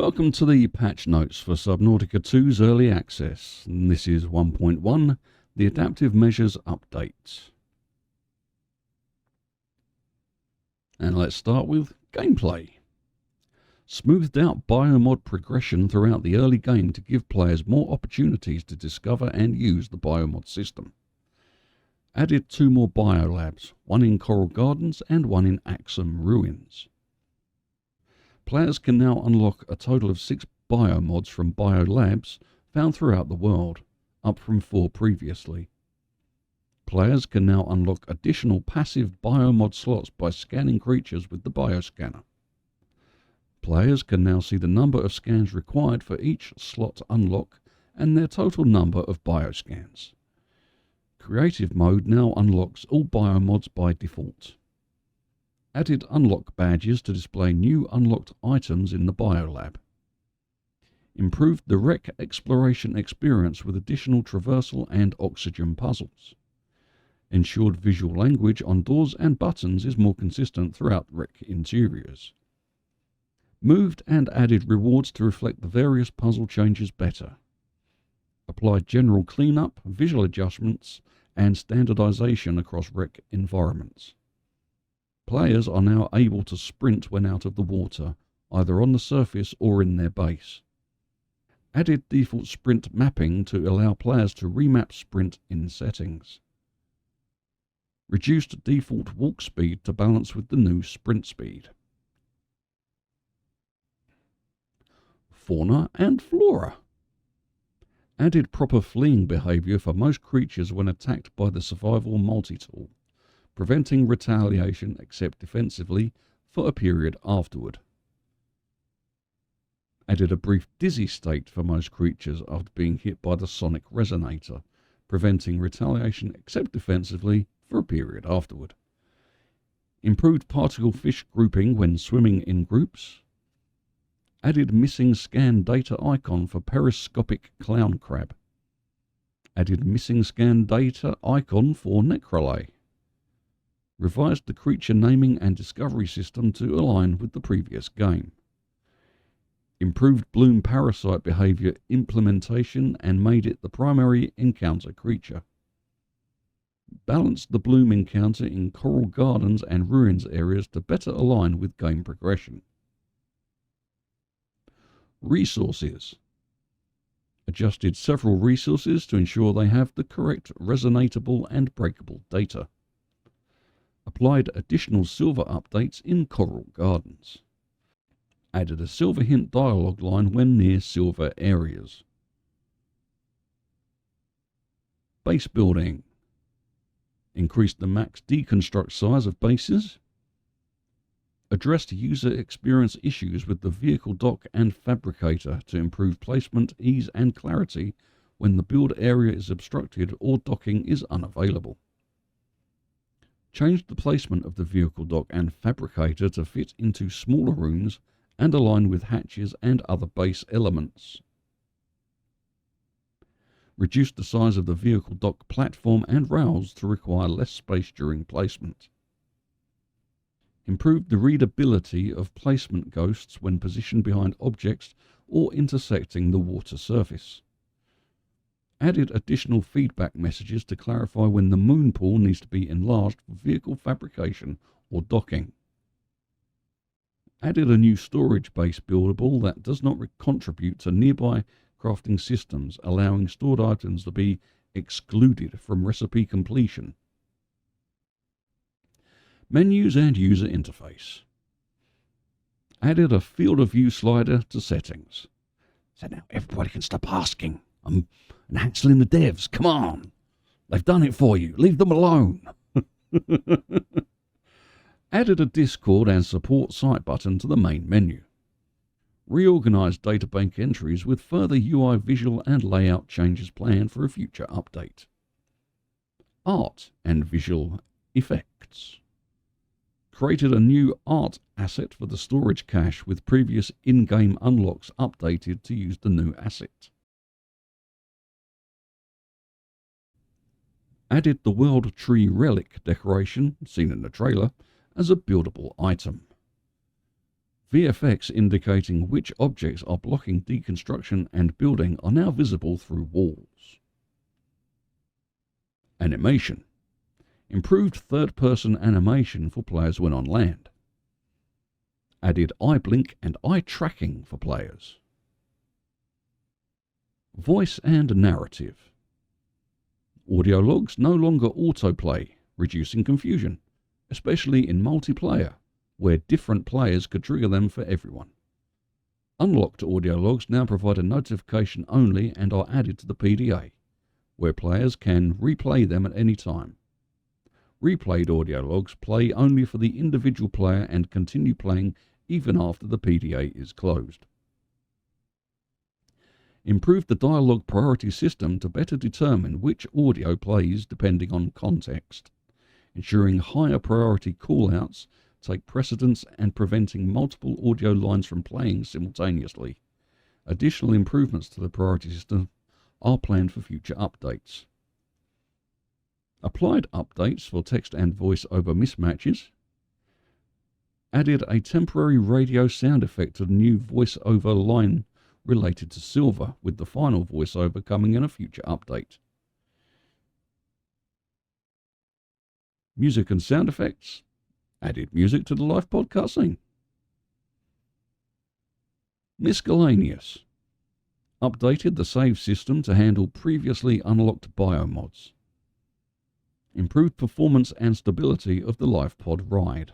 Welcome to the patch notes for Subnautica 2's early access. And this is 1.1, the Adaptive Measures Update. And let's start with gameplay. Smoothed out biomod progression throughout the early game to give players more opportunities to discover and use the biomod system. Added 2 more biolabs, one in Coral Gardens and one in Axum Ruins. Players can now unlock a total of 6 biomods from biolabs found throughout the world, up from 4 previously. Players can now unlock additional passive biomod slots by scanning creatures with the bioscanner. Players can now see the number of scans required for each slot unlock and their total number of bioscans. Creative mode now unlocks all biomods by default. Added unlock badges to display new unlocked items in the biolab. Improved the wreck exploration experience with additional traversal and oxygen puzzles. Ensured visual language on doors and buttons is more consistent throughout wreck interiors. Moved and added rewards to reflect the various puzzle changes better. Applied general cleanup, visual adjustments, and standardization across wreck environments. Players are now able to sprint when out of the water, either on the surface or in their base. Added default sprint mapping to allow players to remap sprint in settings. Reduced default walk speed to balance with the new sprint speed. Fauna and flora. Added proper fleeing behaviour for most creatures when attacked by the survival multi-tool, preventing retaliation except defensively for a period afterward. Added a brief dizzy state for most creatures after being hit by the sonic resonator, preventing retaliation except defensively for a period afterward. Improved particle fish grouping when swimming in groups. Added missing scan data icon for periscopic clown crab. Added missing scan data icon for necrolay. Revised the creature naming and discovery system to align with the previous game. Improved bloom parasite behavior implementation and made it the primary encounter creature. Balanced the bloom encounter in Coral Gardens and Ruins areas to better align with game progression. Resources. Adjusted several resources to ensure they have the correct resonatable and breakable data. Applied additional silver updates in Coral Gardens. Added a silver hint dialogue line when near silver areas. Base building. Increased the max deconstruct size of bases. Addressed user experience issues with the vehicle dock and fabricator to improve placement, ease and clarity when the build area is obstructed or docking is unavailable. Changed the placement of the vehicle dock and fabricator to fit into smaller rooms and align with hatches and other base elements. Reduced the size of the vehicle dock platform and rails to require less space during placement. Improved the readability of placement ghosts when positioned behind objects or intersecting the water surface. Added additional feedback messages to clarify when the moon pool needs to be enlarged for vehicle fabrication or docking. Added a new storage base buildable that does not contribute to nearby crafting systems, allowing stored items to be excluded from recipe completion. Menus and user interface. Added a field of view slider to settings. So now everybody can stop asking. I'm hassling the devs. Come on. They've done it for you. Leave them alone. Added a Discord and support site button to the main menu. Reorganized databank entries with further UI visual and layout changes planned for a future update. Art and visual effects. Created a new art asset for the storage cache with previous in-game unlocks updated to use the new asset. Added the World Tree Relic decoration, seen in the trailer, as a buildable item. VFX indicating which objects are blocking deconstruction and building are now visible through walls. Animation. Improved third-person animation for players when on land. Added eye blink and eye tracking for players. Voice and narrative. Audio logs no longer autoplay, reducing confusion, especially in multiplayer, where different players could trigger them for everyone. Unlocked audio logs now provide a notification only and are added to the PDA, where players can replay them at any time. Replayed audio logs play only for the individual player and continue playing even after the PDA is closed. Improved the dialogue priority system to better determine which audio plays depending on context, ensuring higher priority callouts take precedence and preventing multiple audio lines from playing simultaneously. Additional improvements to the priority system are planned for future updates. Applied updates for text and voice over mismatches. Added a temporary radio sound effect to the new voice-over line related to Silver, with the final voiceover coming in a future update. Music and sound effects. Added music to the live podcast scene. Miscellaneous. Updated the save system to handle previously unlocked biomods. Improved performance and stability of the LivePod ride.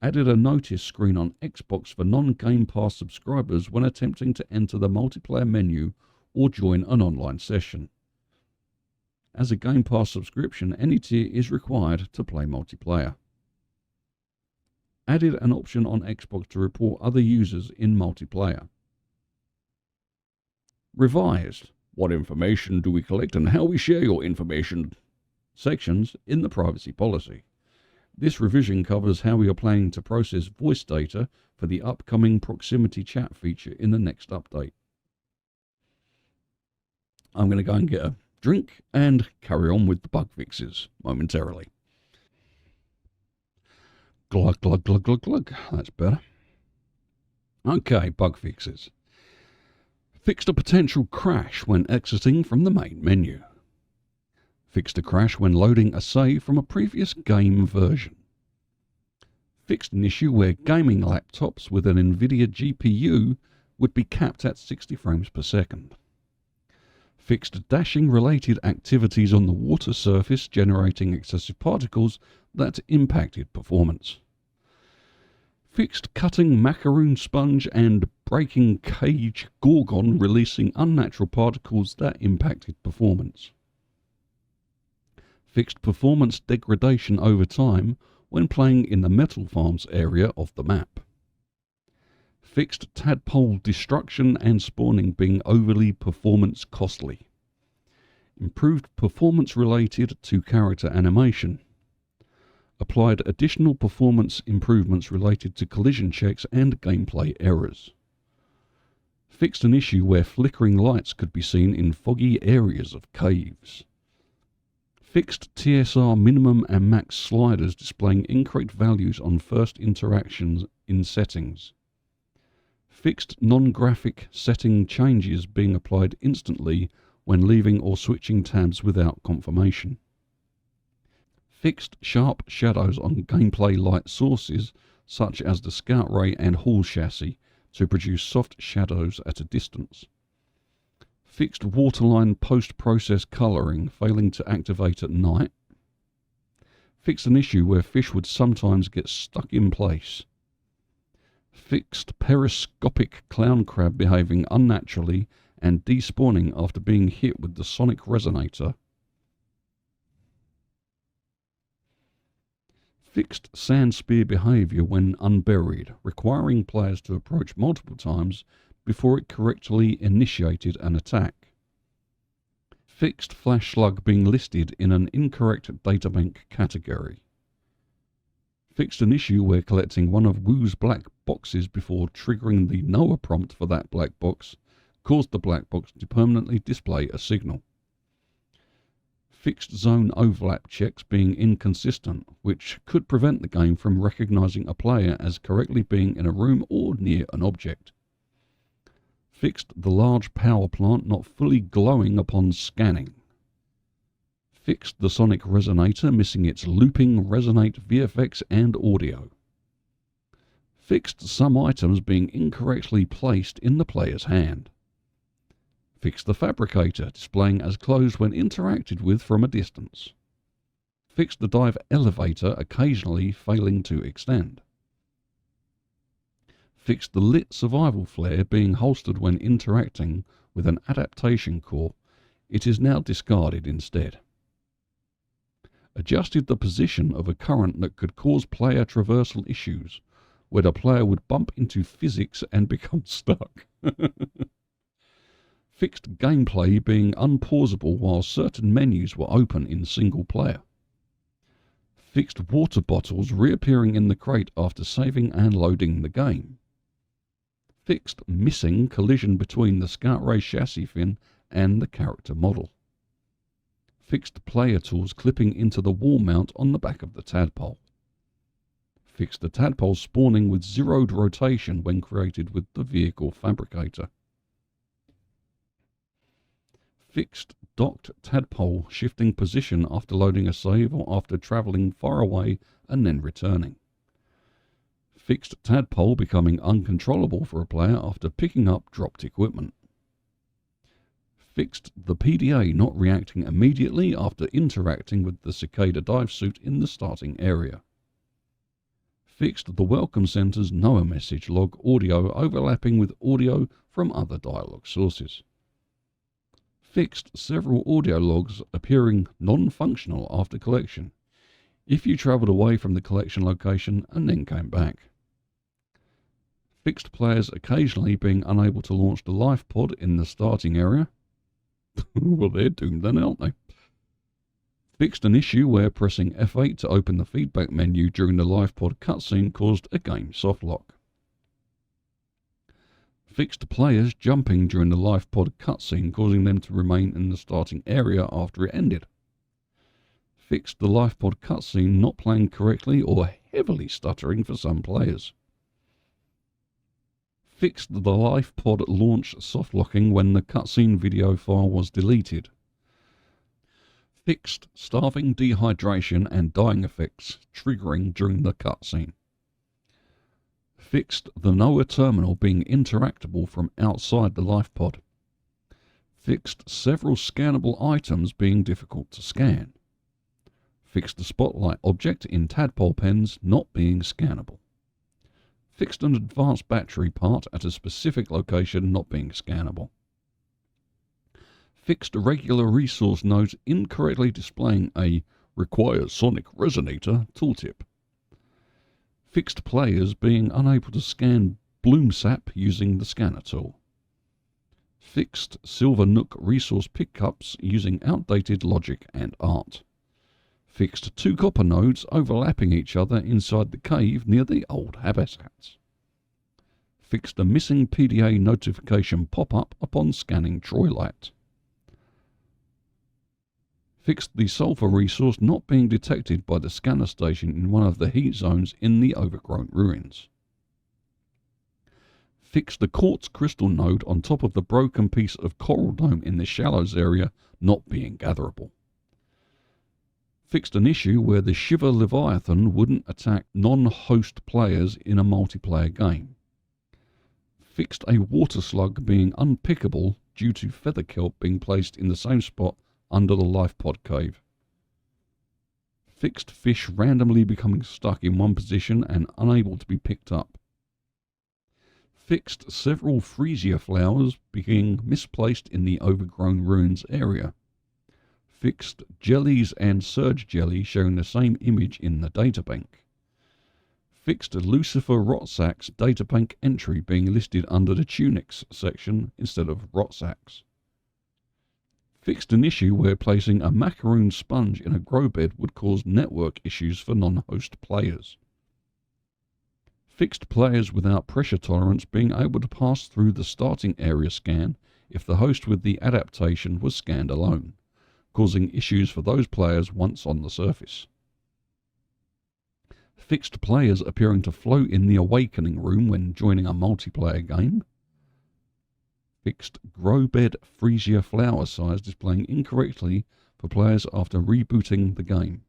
Added a notice screen on Xbox for non-Game Pass subscribers when attempting to enter the multiplayer menu or join an online session. As a Game Pass subscription, any tier is required to play multiplayer. Added an option on Xbox to report other users in multiplayer. Revised. What information do we collect and how we share your information? Sections in the privacy policy. This revision covers how we are planning to process voice data for the upcoming proximity chat feature in the next update. I'm going to go and get a drink and carry on with the bug fixes momentarily. Glug, glug, glug, glug, glug. That's better. Okay, bug fixes. Fixed a potential crash when exiting from the main menu. Fixed a crash when loading a save from a previous game version. Fixed an issue where gaming laptops with an NVIDIA GPU would be capped at 60 frames per second. Fixed dashing related activities on the water surface generating excessive particles that impacted performance. Fixed cutting macaroon sponge and breaking cage gorgon releasing unnatural particles that impacted performance. Fixed performance degradation over time when playing in the Metal Farms area of the map. Fixed tadpole destruction and spawning being overly performance costly. Improved performance related to character animation. Applied additional performance improvements related to collision checks and gameplay errors. Fixed an issue where flickering lights could be seen in foggy areas of caves. Fixed TSR minimum and max sliders displaying incorrect values on first interactions in settings. Fixed non-graphic setting changes being applied instantly when leaving or switching tabs without confirmation. Fixed sharp shadows on gameplay light sources such as the Scout Ray and Hall chassis to produce soft shadows at a distance. Fixed waterline post-process colouring failing to activate at night. Fixed an issue where fish would sometimes get stuck in place. Fixed periscopic clown crab behaving unnaturally and despawning after being hit with the sonic resonator. Fixed sand spear behaviour when unburied, requiring players to approach multiple times before it correctly initiated an attack. Fixed flash slug being listed in an incorrect databank category. Fixed an issue where collecting one of Woo's black boxes before triggering the NOAA prompt for that black box caused the black box to permanently display a signal. Fixed zone overlap checks being inconsistent, which could prevent the game from recognizing a player as correctly being in a room or near an object. Fixed the large power plant not fully glowing upon scanning. Fixed the sonic resonator missing its looping, resonate, VFX and audio. Fixed some items being incorrectly placed in the player's hand. Fixed the fabricator displaying as closed when interacted with from a distance. Fixed the dive elevator occasionally failing to extend. Fixed the lit survival flare being holstered when interacting with an adaptation core. It is now discarded instead. Adjusted the position of a current that could cause player traversal issues, where the player would bump into physics and become stuck. Fixed gameplay being unpausable while certain menus were open in single player. Fixed water bottles reappearing in the crate after saving and loading the game. Fixed missing collision between the Scout Ray chassis fin and the character model. Fixed player tools clipping into the wall mount on the back of the tadpole. Fixed the tadpole spawning with zeroed rotation when created with the vehicle fabricator. Fixed docked tadpole shifting position after loading a save or after travelling far away and then returning. Fixed tadpole becoming uncontrollable for a player after picking up dropped equipment. Fixed the PDA not reacting immediately after interacting with the cicada dive suit in the starting area. Fixed the welcome center's NOAA message log audio overlapping with audio from other dialogue sources. Fixed several audio logs appearing non-functional after collection, if you travelled away from the collection location and then came back. Fixed players occasionally being unable to launch the life pod in the starting area. Well, they're doomed then, aren't they? Fixed an issue where pressing F8 to open the feedback menu during the life pod cutscene caused a game softlock. Fixed players jumping during the life pod cutscene, causing them to remain in the starting area after it ended. Fixed the life pod cutscene not playing correctly or heavily stuttering for some players. Fixed the life pod launch softlocking when the cutscene video file was deleted. Fixed starving, dehydration and dying effects triggering during the cutscene. Fixed the NOAA terminal being interactable from outside the life pod. Fixed several scannable items being difficult to scan. Fixed the spotlight object in tadpole pens not being scannable. Fixed an advanced battery part at a specific location not being scannable. Fixed regular resource nodes incorrectly displaying a requires sonic resonator tooltip. Fixed players being unable to scan bloom sap using the scanner tool. Fixed silver nook resource pickups using outdated logic and art. Fixed 2 copper nodes overlapping each other inside the cave near the old habitats. Fixed a missing PDA notification pop-up upon scanning Troylight. Fixed the sulfur resource not being detected by the scanner station in one of the heat zones in the overgrown ruins. Fixed the quartz crystal node on top of the broken piece of coral dome in the shallows area not being gatherable. Fixed an issue where the Shiver Leviathan wouldn't attack non-host players in a multiplayer game. Fixed a water slug being unpickable due to feather kelp being placed in the same spot under the life pod cave. Fixed fish randomly becoming stuck in one position and unable to be picked up. Fixed several freesia flowers being misplaced in the overgrown ruins area. Fixed jellies and surge jelly showing the same image in the databank. Fixed Lucifer rot sacks databank entry being listed under the tunics section instead of rot sacks. Fixed an issue where placing a macaroon sponge in a grow bed would cause network issues for non-host players. Fixed players without pressure tolerance being able to pass through the starting area scan if the host with the adaptation was scanned alone, causing issues for those players once on the surface. Fixed players appearing to float in the awakening room when joining a multiplayer game. Fixed grow bed freesia flower size displaying incorrectly for players after rebooting the game.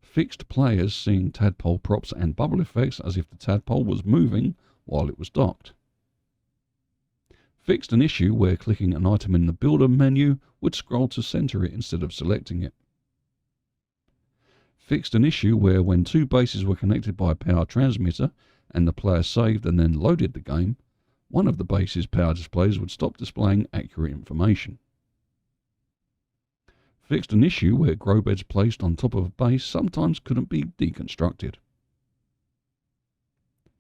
Fixed players seeing tadpole props and bubble effects as if the tadpole was moving while it was docked. Fixed an issue where clicking an item in the builder menu would scroll to center it instead of selecting it. Fixed an issue where when two bases were connected by a power transmitter and the player saved and then loaded the game, one of the base's power displays would stop displaying accurate information. Fixed an issue where grow beds placed on top of a base sometimes couldn't be deconstructed.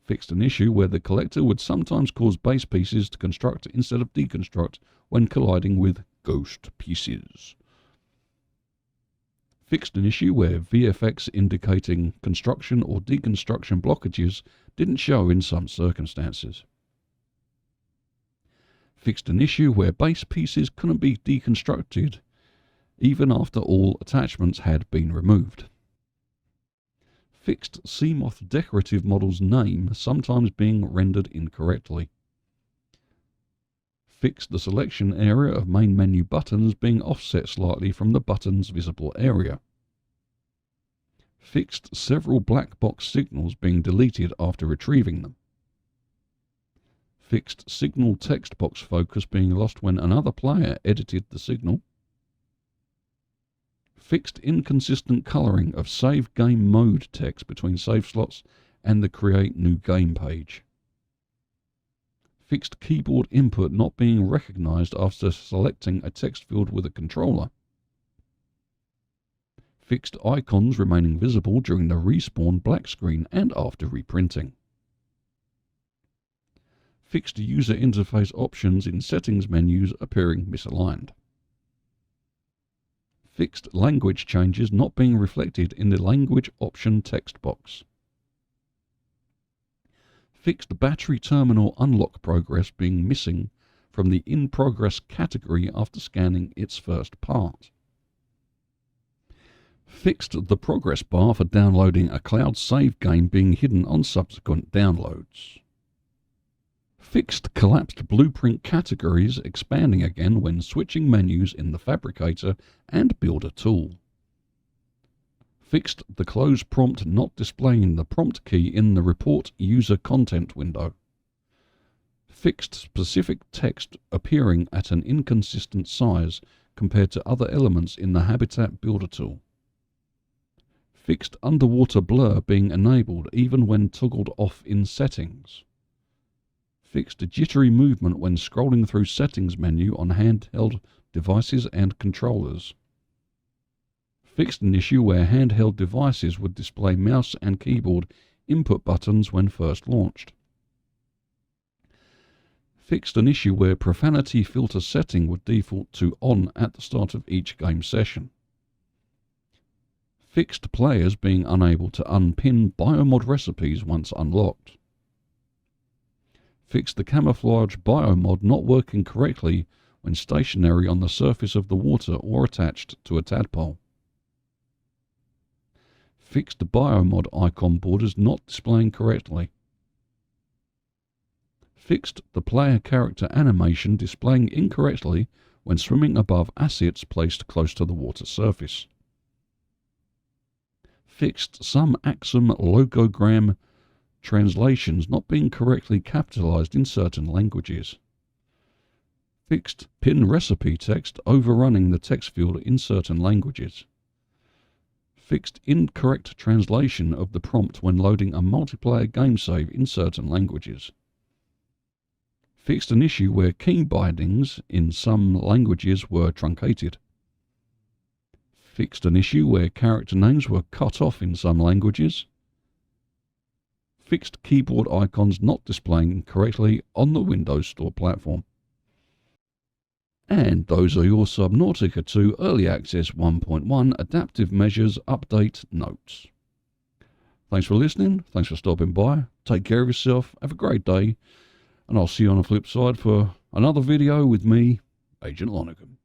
Fixed an issue where the collector would sometimes cause base pieces to construct instead of deconstruct when colliding with ghost pieces. Fixed an issue where VFX indicating construction or deconstruction blockages didn't show in some circumstances. Fixed an issue where base pieces couldn't be deconstructed even after all attachments had been removed. Fixed Seamoth decorative model's name sometimes being rendered incorrectly. Fixed the selection area of main menu buttons being offset slightly from the button's visible area. Fixed several black box signals being deleted after retrieving them. Fixed signal text box focus being lost when another player edited the signal. Fixed inconsistent colouring of save game mode text between save slots and the create new game page. Fixed keyboard input not being recognised after selecting a text field with a controller. Fixed icons remaining visible during the respawn black screen and after reprinting. Fixed user interface options in settings menus appearing misaligned. Fixed language changes not being reflected in the language option text box. Fixed battery terminal unlock progress being missing from the in progress category after scanning its first part. Fixed the progress bar for downloading a cloud save game being hidden on subsequent downloads. Fixed collapsed blueprint categories expanding again when switching menus in the Fabricator and Builder tool. Fixed the close prompt not displaying the prompt key in the report user content window. Fixed specific text appearing at an inconsistent size compared to other elements in the Habitat Builder tool. Fixed underwater blur being enabled even when toggled off in settings. Fixed jittery movement when scrolling through settings menu on handheld devices and controllers. Fixed an issue where handheld devices would display mouse and keyboard input buttons when first launched. Fixed an issue where profanity filter setting would default to on at the start of each game session. Fixed players being unable to unpin biomod recipes once unlocked. Fixed the camouflage biomod not working correctly when stationary on the surface of the water or attached to a tadpole. Fixed biomod icon borders not displaying correctly. Fixed the player character animation displaying incorrectly when swimming above assets placed close to the water surface. Fixed some Axum logogram translations not being correctly capitalized in certain languages. Fixed pin recipe text overrunning the text field in certain languages. Fixed incorrect translation of the prompt when loading a multiplayer game save in certain languages. Fixed an issue where key bindings in some languages were truncated. Fixed an issue where character names were cut off in some languages. Fixed keyboard icons not displaying correctly on the Windows Store platform. And those are your Subnautica 2 Early Access 1.1 Adaptive Measures Update notes. Thanks for listening, thanks for stopping by, take care of yourself, have a great day, and I'll see you on the flip side for another video with me, Agent Lonergan.